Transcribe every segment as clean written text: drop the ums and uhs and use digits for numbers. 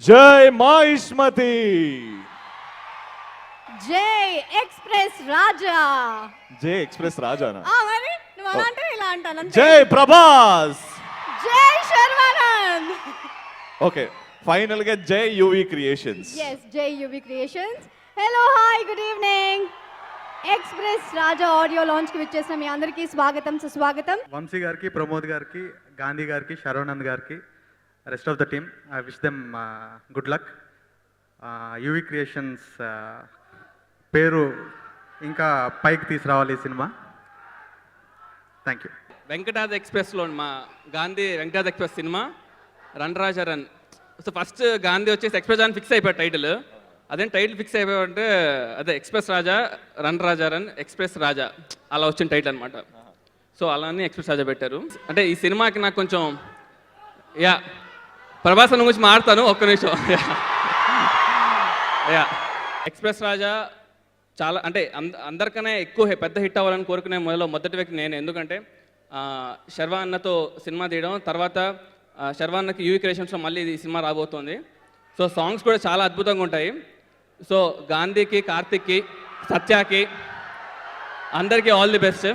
జై మాహిష్మతి. జై ఎక్స్ప్రెస్ రాజా. జై ఎక్స్ప్రెస్ రాజానా? మరి నువ్వు అలా అంటే ఇలా అంటాను అంతే. జై ప్రభాస్. జై శర్వానంద్. ఓకే, ఫైనల్ గా Jai UV Creations. yes Jai UV Creations. Hello hi good evening. Express Raja audio launch కి విచ్చేసిన మీ అందరికీ స్వాగతం సుస్వాగతం. వంశీ గారికి, ప్రమోద్ గారికి, గాంధీ గారికి, శరవణంద్ గారికి, rest of the team I wish them good luck. UV creations పేరు ఇంకా పైకి తీసుకురావాలి ఈ సినిమా. Thank you. వెంకటాద్రి ఎక్స్ప్రెస్లో మా Gandhi Venkatadri Express cinema run Raja run. So first Gandhi వచ్చేసి ఎక్స్ప్రెస్ అని ఫిక్స్ అయిపోయాడు టైటిల్. అదే టైటిల్ ఫిక్స్ అయిపోయాడంటే అదే ఎక్స్ప్రెస్ రాజా రన్ రాజా రన్ ఎక్స్ప్రెస్ రాజా అలా వచ్చిన టైటిల్ అనమాట. సో అలానే ఎక్స్ప్రెస్ రాజా పెట్టారు. అంటే ఈ సినిమాకి నాకు కొంచెం యా ప్రభాస్ అన్న గురించి మాట్లాడతాను ఒక్క నిమిషం. యా ఎక్స్ప్రెస్ రాజా చాలా అంటే అందరికన్నా ఎక్కువ పెద్ద హిట్ అవ్వాలని కోరుకునే మొదటి వ్యక్తి నేను. ఎందుకంటే శర్వా అన్నతో సినిమా తీయడం, తర్వాత శర్వా అన్నకి యూవీ క్రియేషన్స్లో మళ్ళీ ఈ సినిమా రాబోతోంది. సో సాంగ్స్ కూడా చాలా అద్భుతంగా ఉంటాయి. సో గాంధీకి, కార్తిక్కి, సత్యాకి అందరికీ all the best.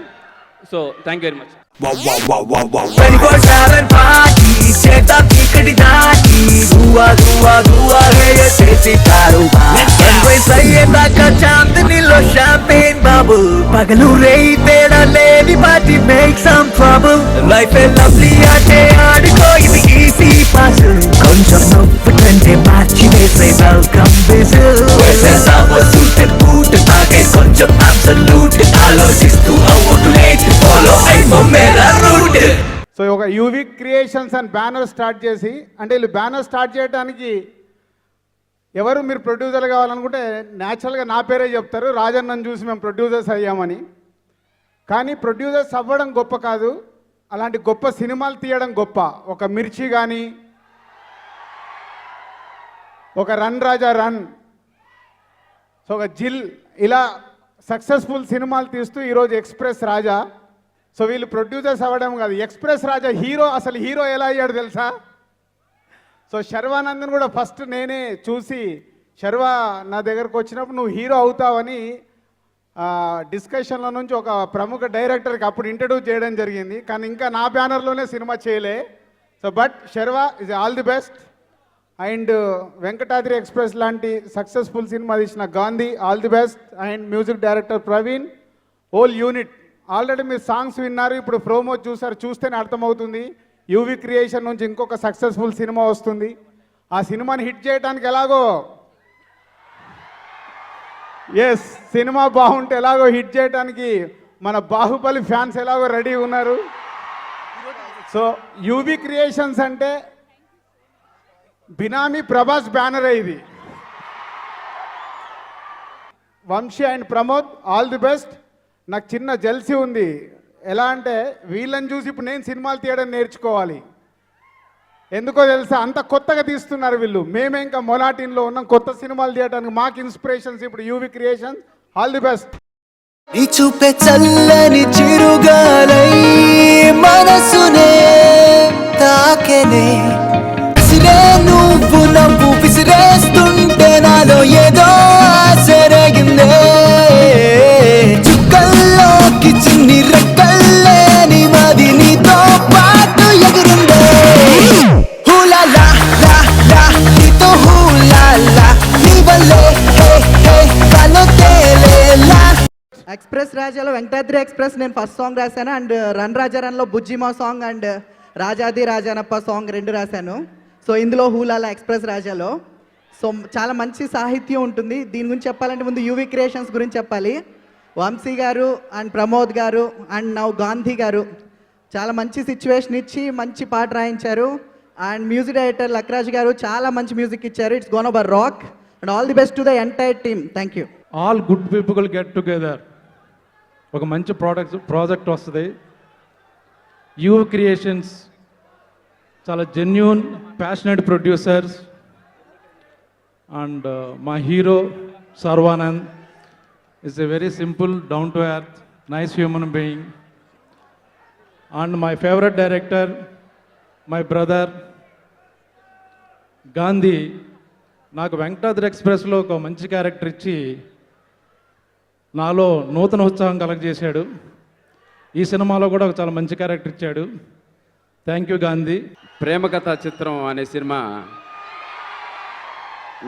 So thank you very much. 24/7 party setup ikkadi daati dua dua dua hai ye sesi karubar sunrise ayyedaka chandnilo champagne bubble pagalu rei teda lady party make some trouble life is lovely ate aadiko idi easy puzzle koncham nopputante marchi vese welcome whistle wese our suit and boot taake koncham absolute alochistu avvotu late follow I for mera route. So ఒక UV creations అని banner start చేసి, అంటే వీళ్ళు banner start చేయడానికి ఎవరు మీరు producer కావాలనుకుంటే న్యాచురల్గా నా పేరే చెప్తారు, రాజన్నను చూసి మేము ప్రొడ్యూసర్స్ అయ్యామని. కానీ ప్రొడ్యూసర్స్ అవ్వడం గొప్ప కాదు, అలాంటి గొప్ప సినిమాలు తీయడం గొప్ప. ఒక మిర్చి కానీ, ఒక రన్ రాజా రన్, సో ఒక జిల్, ఇలా సక్సెస్ఫుల్ సినిమాలు తీస్తూ ఈరోజు ఎక్స్ప్రెస్ రాజా. సో వీళ్ళు ప్రొడ్యూసర్స్ అవ్వడం కాదు, ఎక్స్ప్రెస్ రాజా హీరో. అసలు హీరో ఎలా అయ్యాడు తెలుసా? సో శర్వానందన్ కూడా ఫస్ట్ నేనే చూసి, శర్వా నా దగ్గరకు వచ్చినప్పుడు నువ్వు హీరో అవుతావని డిస్కషన్లో నుంచి ఒక ప్రముఖ డైరెక్టర్కి అప్పుడు ఇంట్రడ్యూస్ చేయడం జరిగింది. కానీ ఇంకా నా బ్యానర్లోనే సినిమా చేయలే. So but Sharwa is all the best. And Venkatadri express లాంటి సక్సెస్ఫుల్ సినిమా తీసిన Gandhi all the best. And music director Praveen, whole unit. Already మీరు సాంగ్స్ విన్నారు, ఇప్పుడు ప్రోమో చూసారు, చూస్తేనే అర్థమవుతుంది యూవీ క్రియేషన్ నుంచి ఇంకొక సక్సెస్ఫుల్ సినిమా వస్తుంది. ఆ సినిమాని హిట్ చేయడానికి ఎలాగో సినిమా బాగుంటే ఎలాగో హిట్ చేయడానికి మన బాహుబలి ఫ్యాన్స్ ఎలాగో రెడీ ఉన్నారు. సో యూవీ క్రియేషన్స్ అంటే బినామీ ప్రభాస్ బ్యానరే ఇది. Vamsi and Pramod all the best. నాకు చిన్న జెల్సీ ఉంది. ఎలా అంటే వీళ్ళని చూసి ఇప్పుడు నేను సినిమాలు తీయడం నేర్చుకోవాలి. ఎందుకో తెలుసా, అంత కొత్తగా తీస్తున్నారు వీళ్ళు. మేమే ఇంకా మొలాటిన్లో ఉన్నాం కొత్త సినిమాలు తీయడానికి. మాకు ఇన్స్పిరేషన్స్ ఇప్పుడు UV creations. All the best. నీ చూపే చల్లని చిరుగాలై మనసునే తాకెనే విసిరే నువ్వు నవ్వు విసిరేస్తుంటే నాలో ఏదో సరగిందే చుక్కల్లోకి చిన్ని రెక్కల్లేని మది నీతో పాటు ఎగిరిందే హూలా లా లా లా నీతో హూలా లా నీ వల్లే హే హే కాలో తేలేలా. ఎక్స్ప్రెస్ రాజాలో వెంకటాద్రి ఎక్స్ప్రెస్ నేను ఫస్ట్ సాంగ్ రాశాను, అండ్ రన్ రాజా రన్లో బుజ్జిమా సాంగ్ అండ్ రాజాది రాజానప్ప సాంగ్ 2 రాశాను. సో ఇందులో హూలాలా ఎక్స్ప్రెస్ రాజాలో సో చాలా మంచి సాహిత్యం ఉంటుంది. దీని గురించి చెప్పాలంటే ముందు యూవీ క్రియేషన్స్ గురించి చెప్పాలి. వంశీ గారు అండ్ ప్రమోద్ గారు అండ్ నౌ గాంధీ గారు చాలా మంచి సిచ్యువేషన్ ఇచ్చి మంచి పాట రాయించారు. అండ్ మ్యూజిక్ డైరెక్టర్ లక్రాజ్ గారు చాలా మంచి మ్యూజిక్ ఇచ్చారు. It's gone over rock and all the best to the entire team. Thank you. All good people get together, ఒక మంచి ప్రాజెక్ట్ వస్తుంది. యూ క్రియేషన్స్ చాలా జెన్యూన్ ప్యాషనెట్ ప్రొడ్యూసర్స్. అండ్ మా hero Sharwanand is a very simple, down to earth, nice human being. And my favorite director, my brother Gandhi, నాకు వెంకటాద్రి ఎక్స్ప్రెస్లో ఒక మంచి character ఇచ్చి నాలో నూతన ఉత్సాహం కలగజేశాడు. ఈ సినిమాలో కూడా ఒక చాలా మంచి క్యారెక్టర్ ఇచ్చాడు. Thank you Gandhi. ప్రేమకథా చిత్రం అనే సినిమా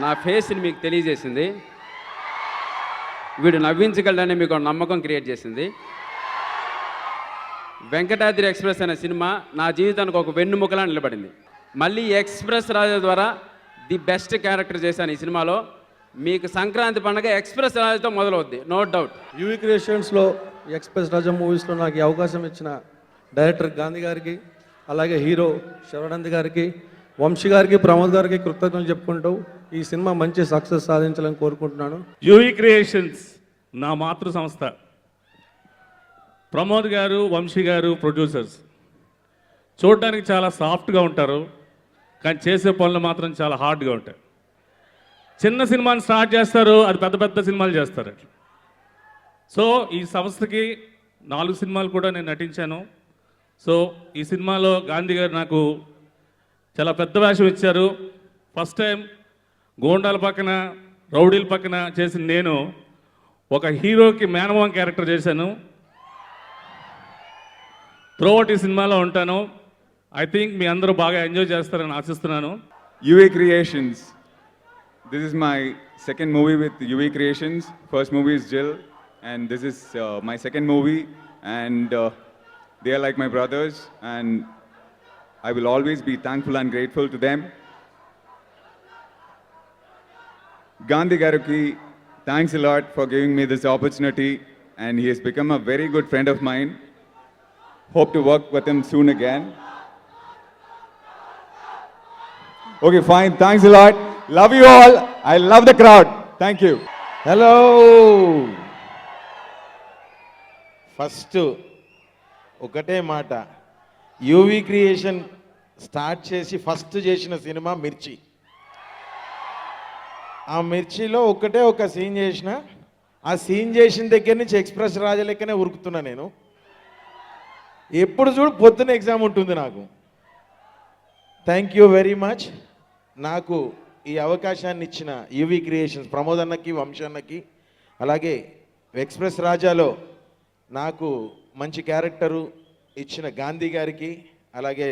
నా ఫేస్ని మీకు తెలియజేసింది. వీడు నవ్వించగలడని మీకు ఒక నమ్మకం క్రియేట్ చేసింది. వెంకటాద్రి ఎక్స్ప్రెస్ అనే సినిమా నా జీవితానికి ఒక వెన్నుముకలా నిలబడింది. మళ్ళీ ఎక్స్ప్రెస్ రాజా ద్వారా ది బెస్ట్ క్యారెక్టర్ చేశాను ఈ సినిమాలో. మీకు సంక్రాంతి పండుగ ఎక్స్ప్రెస్ రాజాతో మొదలవుద్ది, నో డౌట్. యూవీ క్రియేషన్స్లో ఎక్స్ప్రెస్ రాజా మూవీస్లో నాకు ఈ అవకాశం ఇచ్చిన డైరెక్టర్ గాంధీ గారికి, అలాగే హీరో శరవణంద్ గారికి, వంశీ గారికి, ప్రమోద్ గారికి కృతజ్ఞతలు చెప్పుకుంటూ ఈ సినిమా మంచి సక్సెస్ సాధించాలని కోరుకుంటున్నాను. యూవీ క్రియేషన్స్ నా మాతృ సంస్థ. ప్రమోద్ గారు, వంశీ గారు ప్రొడ్యూసర్స్. చూడడానికి చాలా సాఫ్ట్గా ఉంటారు, కానీ చేసే పనులు మాత్రం చాలా హార్డ్గా ఉంటాయి. చిన్న సినిమాని స్టార్ట్ చేస్తారు, అది పెద్ద పెద్ద సినిమాలు చేస్తారు. సో ఈ సంస్థకి 4 సినిమాలు కూడా నేను నటించాను. సో ఈ సినిమాలో గాంధీ గారు నాకు చాలా పెద్ద వేషం ఇచ్చారు. ఫస్ట్ టైం గోండాల పక్కన, రౌడీల పక్కన చేసిన నేను ఒక హీరోకి మేనమామ క్యారెక్టర్ చేశాను. త్రూఅవుట్ ఈ సినిమాలో ఉంటాను. ఐ థింక్ మీ అందరూ బాగా ఎంజాయ్ చేస్తారని ఆశిస్తున్నాను. UV Creations. This is my second movie with UV Creations. First movie is Jill, and this is my second movie, and they are like my brothers, and I will always be thankful and grateful to them. Gandhi Garuki, thanks a lot for giving me this opportunity, and he has become a very good friend of mine. Hope to work with him soon again. Okay, fine. Thanks a lot. Love you all. I love the crowd. Thank you. Hello, first ఒకటే మాట, UV creation start చేసి first చేసిన cinema మిర్చి. ఆ మిర్చిలో ఒకటే ఒక scene చేసిన, ఆ సీన్ చేసిన దగ్గర నుంచి ఎక్స్ప్రెస్ రాజా లెక్కనే ఉరుకుతున్నా నేను. ఎప్పుడు చూడు పొద్దున ఎగ్జామ్ ఉంటుంది నాకు. Thank you very much. నాకు ఈ అవకాశాన్ని ఇచ్చిన యూవీ క్రియేషన్స్ ప్రమోద్ అన్నకి, వంశీ అన్నకి, అలాగే ఎక్స్ప్రెస్ రాజాలో నాకు మంచి క్యారెక్టరు ఇచ్చిన గాంధీ గారికి, అలాగే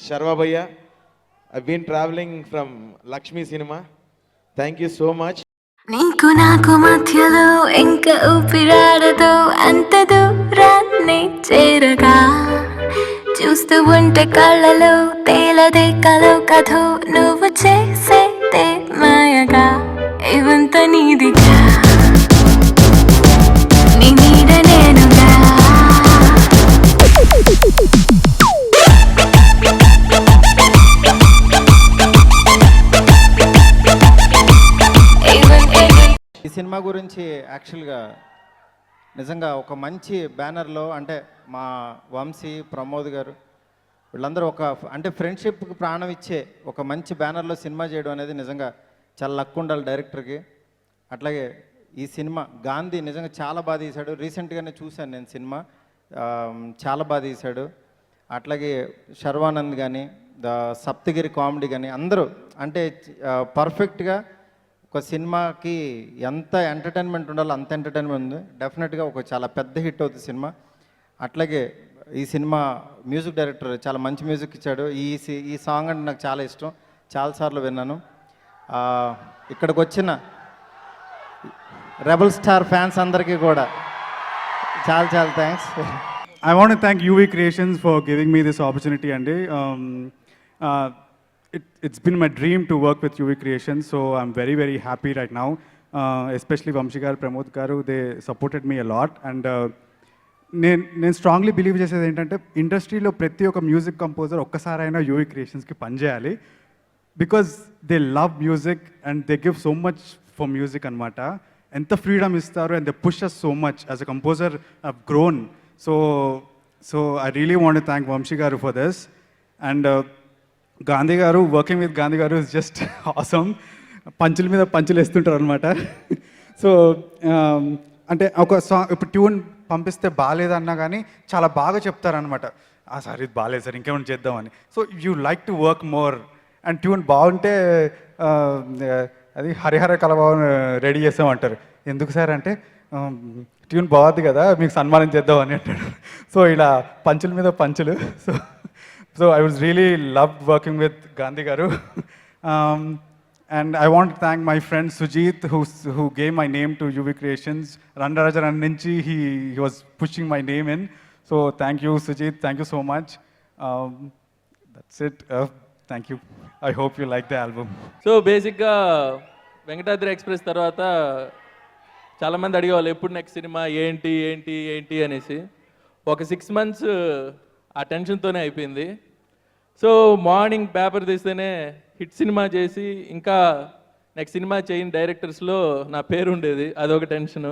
శర్వాభయ్య. I been travelling from Lakshmi cinema. Thank you so much. నీకు నాకు మధ్యలో ఇంకా ఊపిరాడదు, అంత దూరాన్ని చేరగా చూస్తూ ఉంటే కళ్ళలో తేలదే కలో కథో నువ్వు చేసేదే మాయగా. ఇవంత నీదిగా, నీ నీడ నేనుగా. ఈ సినిమా గురించి యాక్చువల్గా నిజంగా ఒక మంచి బ్యానర్లో, అంటే మా వంశీ, ప్రమోద్ గారు వీళ్ళందరూ అంటే ఫ్రెండ్షిప్కి ప్రాణం ఇచ్చే ఒక మంచి బ్యానర్లో సినిమా చేయడం అనేది నిజంగా చాలా లక్ ఉండాలి డైరెక్టర్కి. అట్లాగే ఈ సినిమా గాంధీ నిజంగా చాలా బాగా తీశాడు. రీసెంట్గానే చూశాను నేను సినిమా, చాలా బాగా తీశాడు. అట్లాగే శర్వానంద్ కానీ, సప్తగిరి కామెడీ కానీ అందరూ అంటే పర్ఫెక్ట్గా ఒక సినిమాకి ఎంత ఎంటర్టైన్మెంట్ ఉండాలో అంత ఎంటర్టైన్మెంట్ ఉంది. డెఫినెట్గా ఒక చాలా పెద్ద హిట్ అవుతుంది సినిమా. అట్లాగే ఈ సినిమా మ్యూజిక్ డైరెక్టర్ చాలా మంచి మ్యూజిక్ ఇచ్చాడు. ఈ సాంగ్ అంటే నాకు చాలా ఇష్టం, చాలాసార్లు విన్నాను. ఇక్కడికి వచ్చిన రెబల్ స్టార్ ఫ్యాన్స్ అందరికీ కూడా చాలా చాలా thanks. I want to thank UV Creations for giving me this opportunity, Andy. It's been my dream to work with UV Creations, so I'm very, very happy right now. Especially Vamshi garu, Pramod garu, they supported me a lot. And నేను strongly believe చేసేది ఏంటంటే, ఇండస్ట్రీలో ప్రతి ఒక్క music composer ఒక్కసారైనా UV క్రియేషన్స్కి పనిచేయాలి. Because they love music and they give so much for music అనమాట. ఎంత ఫ్రీడమ్ ఇస్తారు and they push us so much. As a composer I've grown. So I really want to thank Vamsi గారు for this. And Gandhi గారు, working with Gandhi గారు is just awesome. పంచుల మీద పంచులు వేస్తుంటారు అనమాట. సో అంటే ఒక సాంగ్ ఇప్పుడు ట్యూన్ పంపిస్తే బాగాలేదన్నా కానీ చాలా బాగా చెప్తారనమాట. సార్ ఇది బాగాలేదు సార్, ఇంకేమైనా చేద్దామని. So you like to work more. And tune బాగుంటే అది హరిహర కలభావం రెడీ చేసామంటారు. ఎందుకు సార్ అంటే ట్యూన్ బాగుంది కదా మీకు సన్మానం చేద్దాం అని అంటాడు. సో ఇలా పంచుల మీద పంచులు. So I was really love working with Gandhi గారు. And I want to thank my friend Sujit who gave my name to UV Creations. Ranrajaran Ninchi, he was pushing my name in. So thank you Sujit, thank you so much. That's it. Thank you. I hope you like the album. So బేసిక్గా Venkatadri express తర్వాత చాలామంది అడిగేవాళ్ళు ఎప్పుడు next cinema ఏంటి ఏంటి ఏంటి అనేసి. ఒక 6 months ఆ టెన్షన్తోనే అయిపోయింది. సో మార్నింగ్ పేపర్ తీస్తేనే హిట్ సినిమా చేసి ఇంకా నెక్స్ట్ సినిమా చేయని డైరెక్టర్స్లో నా పేరు ఉండేది, అదొక టెన్షను.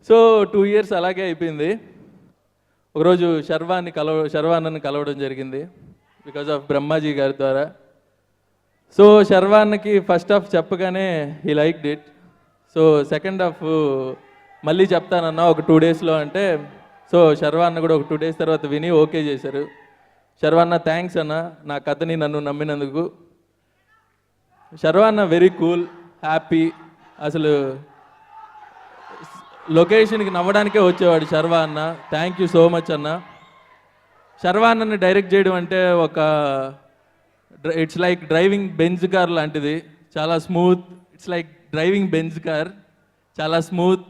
సో 2 years అలాగే అయిపోయింది. ఒకరోజు శర్వాన్నని కలవడం జరిగింది బికాజ్ ఆఫ్ బ్రహ్మాజీ గారి ద్వారా. సో శర్వాన్నకి ఫస్ట్ హాఫ్ చెప్పగానే he liked it. So second half మళ్ళీ చెప్తానన్నా ఒక 2 daysలో అంటే, సో శర్వాన్న కూడా ఒక 2 days తర్వాత విని ఓకే చేశారు. శర్వాన్న థ్యాంక్స్ అన్న నా కథని నన్ను నమ్మినందుకు. శర్వాన్న వెరీ కూల్, హ్యాపీ. అసలు లొకేషన్కి నవ్వడానికే వచ్చేవాడు శర్వాన్న. థ్యాంక్ యూ సో మచ్ అన్న. శర్వాన్నని డైరెక్ట్ చేయడం అంటే ఒక it's like driving Benz car లాంటిది. చాలా smooth. It's like driving Benz car. చాలా స్మూత్,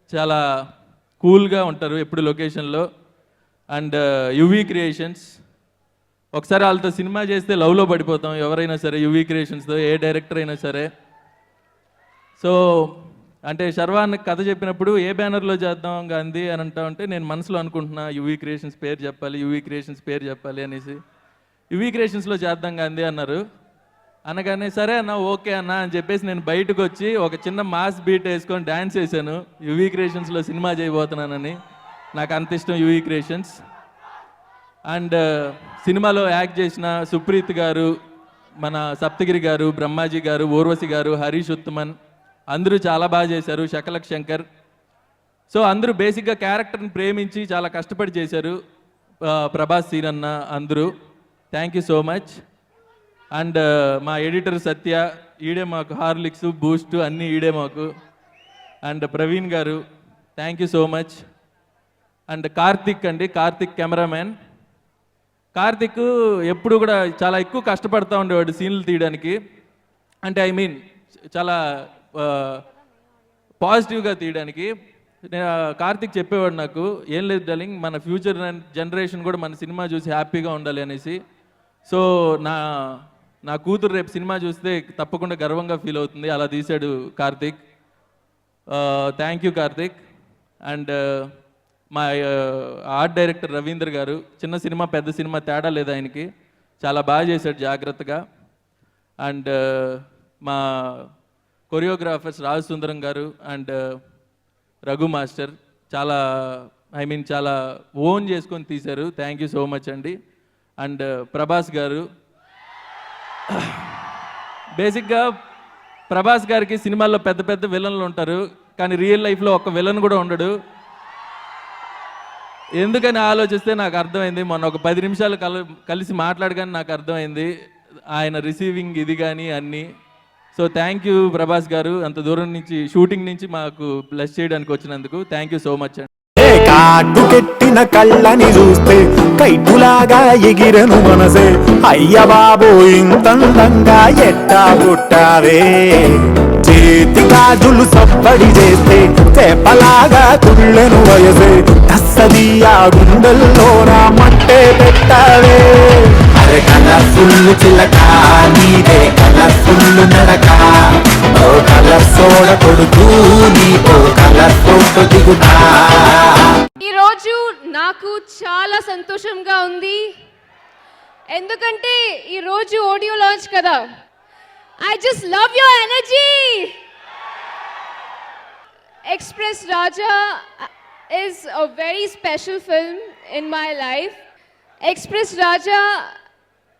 చాలా కూల్గా ఉంటారు ఎప్పుడు లొకేషన్లో. అండ్ యువీ క్రియేషన్స్, ఒకసారి వాళ్ళతో సినిమా చేస్తే లవ్లో పడిపోతాం ఎవరైనా సరే, యువీ క్రియేషన్స్తో ఏ డైరెక్టర్ అయినా సరే. సో అంటే శర్వాన్నకి కథ చెప్పినప్పుడు ఏ బ్యానర్లో చేద్దాం గాంధీ అని అంటా ఉంటే నేను మనసులో అనుకుంటున్నా యువీ క్రియేషన్స్ పేరు చెప్పాలి, యువీ క్రియేషన్స్ పేరు చెప్పాలి అనేసి. యువీ క్రియేషన్స్లో చేద్దాం గాంధీ అన్నారు. అనగానే సరే అన్న ఓకే అన్న అని చెప్పేసి నేను బయటకు వచ్చి ఒక చిన్న మాస్ బీట్ వేసుకొని డ్యాన్స్ వేసాను. యువీ క్రియేషన్స్లో సినిమా చేయబోతున్నానని. నాకు అంత ఇష్టం యువీ క్రియేషన్స్. అండ్ సినిమాలో యాక్ట్ చేసిన సుప్రీత్ గారు, మన సప్తగిరి గారు, బ్రహ్మాజీ గారు, ఊర్వశి గారు, హరీష్ ఉత్తమన్ అందరూ చాలా బాగా చేశారు. శకలక్ శంకర్. సో అందరూ బేసిక్గా క్యారెక్టర్ని ప్రేమించి చాలా కష్టపడి చేశారు. ప్రభాస్ సీన్ అన్న అందరూ. Thank you so much. And మా ఎడిటర్ సత్య, ఈడే మాకు హార్లిక్స్ బూస్ట్ అన్నీ ఈడే మాకు. అండ్ ప్రవీణ్ గారు thank you so much. And Karthik అండి, కార్తిక్ కెమెరామ్యాన్. కార్తిక్ ఎప్పుడు కూడా చాలా ఎక్కువ కష్టపడుతూ ఉండేవాడు సీన్లు తీయడానికి. అంటే ఐ మీన్ చాలా పాజిటివ్గా తీయడానికి. కార్తిక్ చెప్పేవాడు నాకు, ఏం లేదు డార్లింగ్, మన ఫ్యూచర్ జనరేషన్ కూడా మన సినిమా చూసి హ్యాపీగా ఉండాలి అనేసి. సో నా కూతురు రేపు సినిమా చూస్తే తప్పకుండా గర్వంగా ఫీల్ అవుతుంది. అలా తీశాడు Karthik. Thank you Karthik. And మా ఆర్ట్ డైరెక్టర్ రవీంద్ర గారు, చిన్న సినిమా పెద్ద సినిమా తేడా లేదు ఆయనకి, చాలా బాగా చేశాడు జాగ్రత్తగా. అండ్ మా కొరియోగ్రాఫర్స్ రాజు సుందరం గారు అండ్ రఘు మాస్టర్ చాలా చాలా ఓన్ చేసుకొని తీశారు. థ్యాంక్ యూ సో మచ్ అండి. అండ్ ప్రభాస్ గారు, బేసిక్గా ప్రభాస్ గారికి సినిమాల్లో పెద్ద పెద్ద విలన్లు ఉంటారు, కానీ రియల్ లైఫ్లో ఒక్క విలన్ కూడా ఉండడు. ఎందుకని ఆలోచిస్తే నాకు అర్థమైంది. మొన్న ఒక 10 నిమిషాలు కలిసి మాట్లాడగానే నాకు అర్థమైంది ఆయన రిసీవింగ్ ఇది కానీ అన్నీ. సో థ్యాంక్ యూ ప్రభాస్ గారు, అంత దూరం నుంచి షూటింగ్ నుంచి మాకు బ్లెస్ చేయడానికి వచ్చినందుకు. థ్యాంక్ యూ సో మచ్ అండి. కాటుకెట్టిన కళ్ళని చూస్తే కైపులాగా ఎగిరను మనసే, అయ్య బాబు ఇంతందంగా ఎట్టా పుట్టావే. చేతి గాజులు సప్పడి చేస్తే తెప్పలాగా తుళ్ళెను వయసే, తస్సదియా గుండెల్లో నా మట్టే పెట్టావే. అరే కలర్ఫుల్ చిలక నీదే కలర్ఫుల్ నడక, ఓ కలర్ సోడ కొడుతూ నీకో కలర్ ఫోటో దిగుతా. ఈరోజు నాకు చాలా సంతోషంగా ఉంది, ఎందుకంటే ఈరోజు ఆడియో లాంచ్ కదా. I just love your energy. Express Raja is a very special film in my life. Express Raja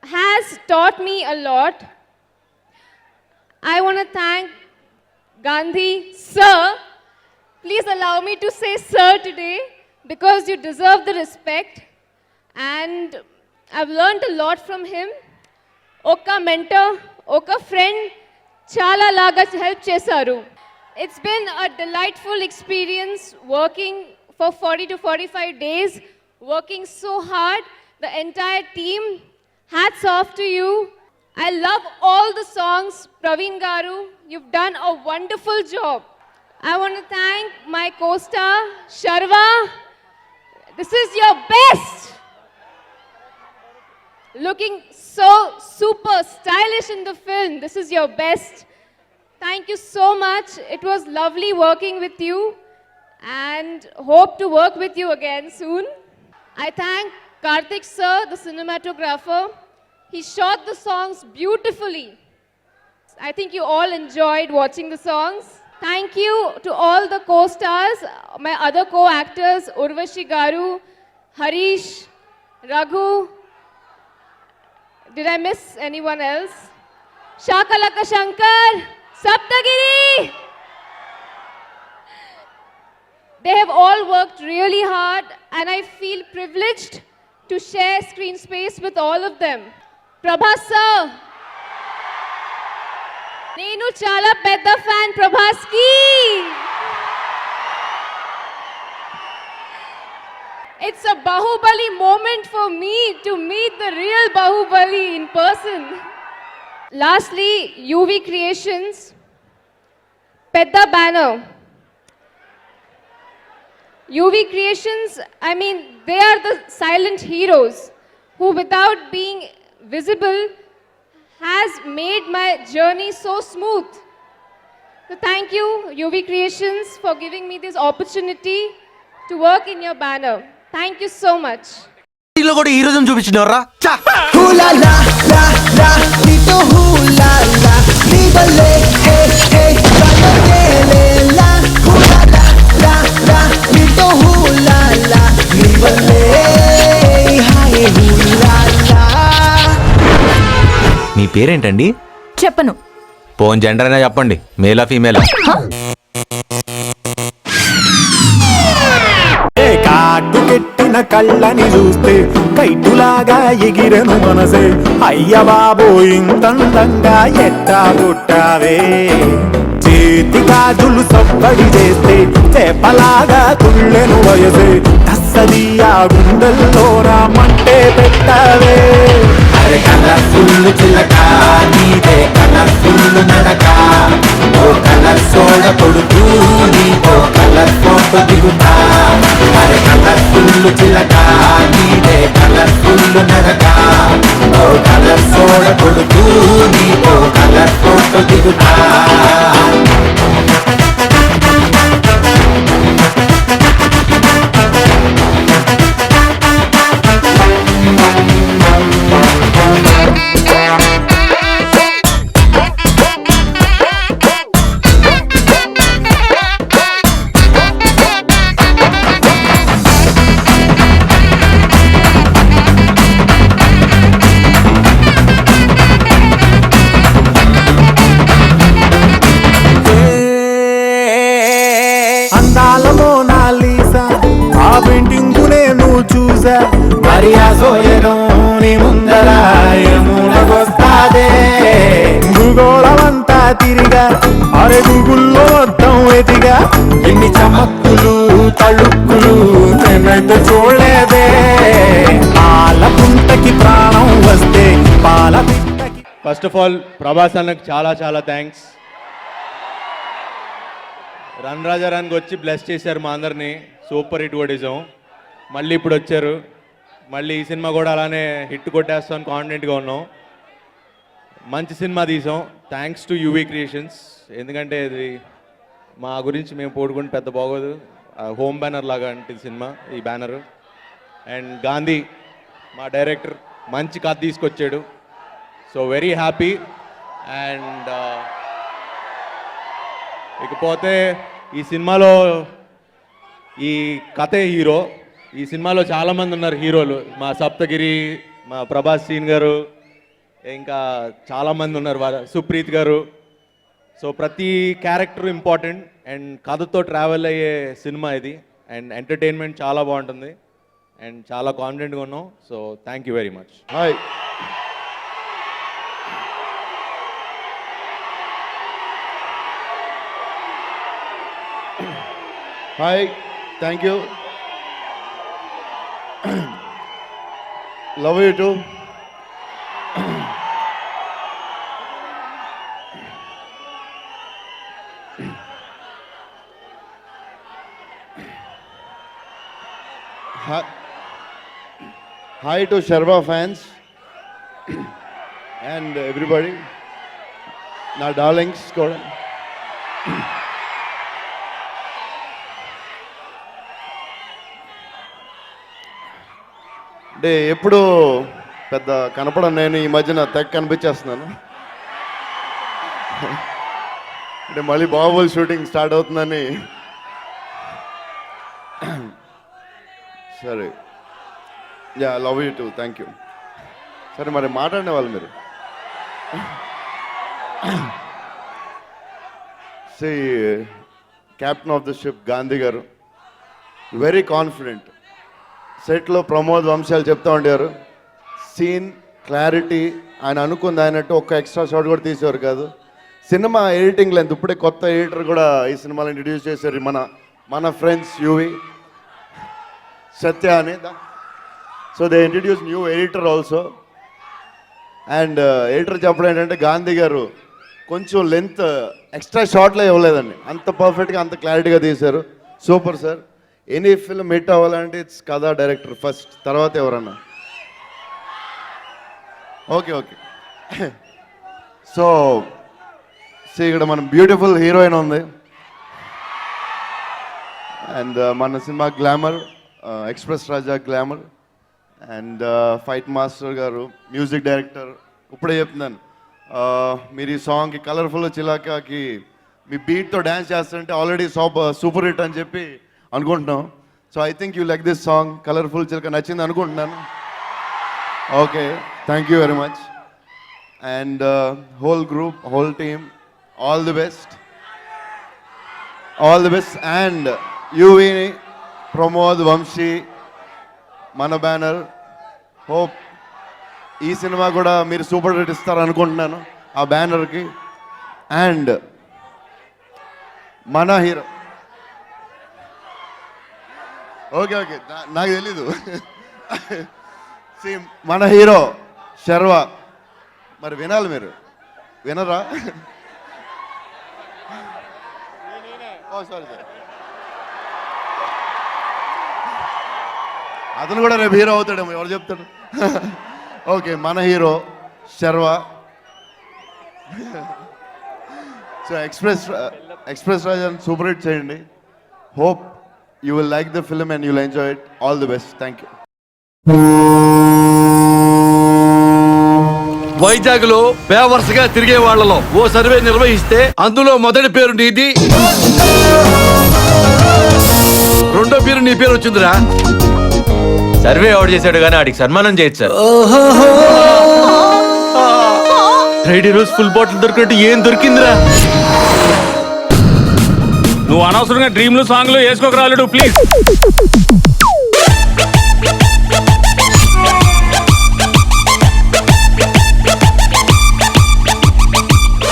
has taught me a lot. I want to thank Gandhi sir. Please allow me to say sir today because you deserve the respect and I've learned a lot from him. Oka mentor, oka friend, చాలా లాగా help చేశారు. It's been a delightful experience working for 40 to 45 days, working so hard. The entire team, hats off to you. I love all the songs. Praveen Garu, you've done a wonderful job. I want to thank my co-star, Sharva. This is your best. Looking so super stylish in the film. This is your best. Thank you so much. It was lovely working with you and hope to work with you again soon. I thank Karthik sir, the cinematographer. He shot the songs beautifully. I think you all enjoyed watching the songs. Thank you to all the co-stars, my other co-actors, Urvashi Garu, Harish, Raghu. Did I miss anyone else? Shakalaka Shankar, Saptagiri. They have all worked really hard and I feel privileged to share screen space with all of them. Prabhas sir, Nenu chala pedda fan Prabhas ki. It's a Bahubali moment for me to meet the real Bahubali in person. Lastly, UV Creations, Pedda Banner. UV Creations, I mean, they are the silent heroes who, without being visible, has made my journey so smooth. So thank you, UV Creations, for giving me this opportunity to work in your banner. Thank you so much. లో కూడా ఈ రోజు చూపించినవరా మీ పేరేంటండి? చెప్పను. Phone gender అయినా చెప్పండి, మేలా ఫీమేలా? కాటుకెట్టిన కళ్ళని చూస్తే కైటులాగా ఎగిరెను మనసే, అయ్య బాబో ఇంతందంగా ఎట్టా పుట్టావే, చేతి గాజులు సబ్బడి చేస్తే చేపలాగా తుళ్ళెను వయసే, తస్సదియా గుండెల్లో రామంటే పెట్టావే, అరే కలర్ఫుల్ చిలక నీదే కలర్ఫుల్ నడక, ఓ కలర్ సోడ కొడుతూ నీతో కలర్ ఫోటో దిగుతా, అరే కలర్ఫుల్ చిలక నీదే కలర్ఫుల్ నడక, ఓ కలర్ సోడ కొడుతూ నీతో కలర్ ఫోటో దిగుతా. అందాల మోనాలిసా ఆ పెయింటింగ్ నేను చూసా, మరి ఆ సోయగం నీ ముందర ఏమునగొస్తాదే, భూగోళమంతా తిరిగా అరే గూగుల్లో మొత్తం ఎదిగా, ఎన్ని చమక్కులు తళుక్కులు నేనైతే చూడలేదే, పాల పుంటకి ప్రాణం వస్తే పాల పిట్టకి. ఫస్ట్ ఆఫ్ ఆల్ ప్రభాస్ అన్నకు చాలా చాలా థ్యాంక్స్. రన్ రాజా రన్కి వచ్చి బ్లెస్ చేశారు మా అందరినీ, సూపర్ హిట్ కొట్టేసాం. మళ్ళీ ఇప్పుడు వచ్చారు, మళ్ళీ ఈ సినిమా కూడా అలానే హిట్ కొట్టేస్తామని కాన్ఫిడెంట్గా ఉన్నాం. మంచి సినిమా తీసాం, థ్యాంక్స్ టు యూవీ క్రియేషన్స్. ఎందుకంటే ఇది మా గురించి మేము పోడుకుంటే పెద్ద బాగోదు, హోమ్ బ్యానర్ లాగా అంటే సినిమా ఈ బ్యానరు. అండ్ గాంధీ మా డైరెక్టర్ మంచి కథ తీసుకొచ్చాడు, సో వెరీ హ్యాపీ. అండ్ ఇకపోతే ఈ సినిమాలో ఈ కథే హీరో. ఈ సినిమాలో చాలామంది ఉన్నారు హీరోలు, మా సప్తగిరి, మా ప్రభాస్ సీన్ గారు, ఇంకా చాలామంది ఉన్నారు, సుప్రీత్ గారు. సో ప్రతి క్యారెక్టర్ ఇంపార్టెంట్ అండ్ కథతో ట్రావెల్ అయ్యే సినిమా ఇది. అండ్ ఎంటర్టైన్మెంట్ చాలా బాగుంటుంది అండ్ చాలా కాన్ఫిడెంట్గా ఉన్నాం. So thank you very much. Hi. Hi, thank you. Love you two. Hi to Sharva fans and everybody. నా డార్లింగ్స్ కూడా. అంటే ఎప్పుడు పెద్ద కనపడను నేను, ఈ మధ్యన తెగ కనిపించేస్తున్నాను. అంటే మళ్ళీ బాహుబలి షూటింగ్ స్టార్ట్ అవుతుందని. సరే, yeah, love you too, thank you. సరే, మరి మాట్లాడిన వాళ్ళు మీరు. See captain of the ship Gandhi గారు వెరీ కాన్ఫిడెంట్. సెట్లో ప్రమోద్ వంశాలు చెప్తా ఉండేవారు, సీన్ క్లారిటీ ఆయన అనుకుంది అయినట్టు ఒక్క ఎక్స్ట్రా షాట్ కూడా తీసేవారు కాదు. సినిమా ఎడిటింగ్ లెంత్, ఇప్పుడే కొత్త ఎడిటర్ కూడా ఈ సినిమాలో ఇంట్రడ్యూస్ చేశారు, మన ఫ్రెండ్స్ యూవి సత్య అని. So they introduce new editor also. And editor చెప్పడం ఏంటంటే గాంధీ గారు కొంచెం లెంత్ ఎక్స్ట్రా షార్ట్లో ఇవ్వలేదండి, అంత పర్ఫెక్ట్గా అంత క్లారిటీగా తీశారు. Super sir. Any film hit అవ్వాలంటే ఇట్స్ కథా డైరెక్టర్ ఫస్ట్, తర్వాత ఎవరన్నా. ఓకే. సో ఇక్కడ మన బ్యూటిఫుల్ హీరోయిన్ ఉంది. అండ్ మన cinema glamour, express Raja glamour. And fight master గారు మ్యూజిక్ డైరెక్టర్. ఇప్పుడే చెప్తున్నాను, మీరు ఈ సాంగ్కి కలర్ఫుల్ చిలాకాకి మీ బీట్తో డ్యాన్స్ చేస్తుంటే ఆల్రెడీ సూపర్ హిట్ అని చెప్పి అనుకుంటున్నాం. So I think you like this song. Colourful చిలక నచ్చింది అనుకుంటున్నాను. Okay, thank you very much. And whole group, whole team, all the best. And UV, Pramod, Vamsi, మన బ్యానర్. హోప్ ఈ సినిమా కూడా మీరు సూపర్ హిట్ ఇస్తారు అనుకుంటున్నాను ఆ బ్యానర్కి. అండ్ మన హీరో, ఓకే నాకు తెలీదు. మన హీరో శర్వ. మరి వినాలి, మీరు వినరా? సారీ. అతను కూడా రేపు హీరో అవుతాడేమో, ఎవరు చెప్తాడు. ఓకే, మన హీరో శర్వ. సో ఎక్స్ప్రెస్ రాజాని సూపర్ హిట్ చేయండి. Hope you will like the film and you will enjoy it. All the best. Thank you. వైజాగ్లో బేవర్స్గా తిరిగే వాళ్లలో ఓ సర్వే నిర్వహిస్తే అందులో మొదటి పేరు నీది, రెండో పేరు నీ పేరు వచ్చిందిరా. సర్వే ఎవరు చేశాడు కానీ వాడికి సన్మానం చేయొచ్చు సార్. ఫ్రైడే రోజు ఫుల్ బాటిల్ దొరికినట్టు ఏం దొరికిందిరా? నువ్వు అనవసరంగా డ్రీమ్లు సాంగ్లు వేసుకోకరాలేడు ప్లీజ్.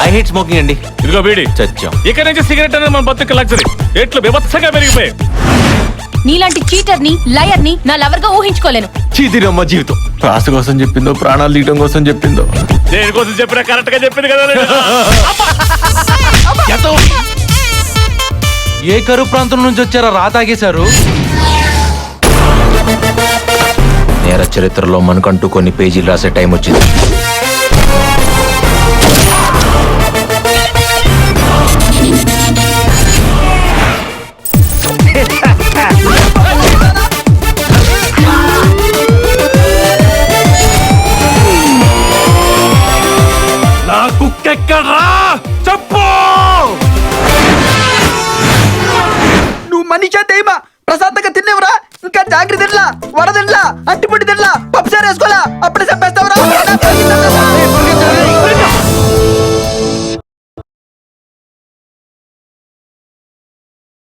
ఐ హేట్ స్మోకింగ్ అండి. ఇదిగో బీడి చచ్చాం. ఇక్కడ నుంచి సిగరెట్ అనేది మన బతుకు లగ్జరీ. రేట్లు బీభత్సంగా పెరిగిపోయాయి. నీలాంటి చీటర్ని, లయర్ని నా లవర్గా ఊహించుకోలేను. చీదిరమ్మ జీవితం ప్రాస కోసం చెప్పిందో ప్రాణాలు తీయటం కోసం చెప్పిందో. దేనికోసం చెప్పినా కరెక్ట్ గా చెప్పింది కదా. ఏ కరువు ప్రాంతం నుంచి వచ్చారో రా తాగేశారు. నేర చరిత్రలో మనకంటూ కొన్ని పేజీలు రాసే టైం వచ్చింది. నా కుక్కెక్కడ్రా చెప్పు. నువ్వు మనిషా దైవా? ప్రశాంతంగా తినేవరా? ఇంకా జాగ్రత్త తినలా, వడ తినలా, అంటిపొడి తినలా, పప్పుసారు వేసుకోలా, అప్పుడే చెప్పేస్తావురా.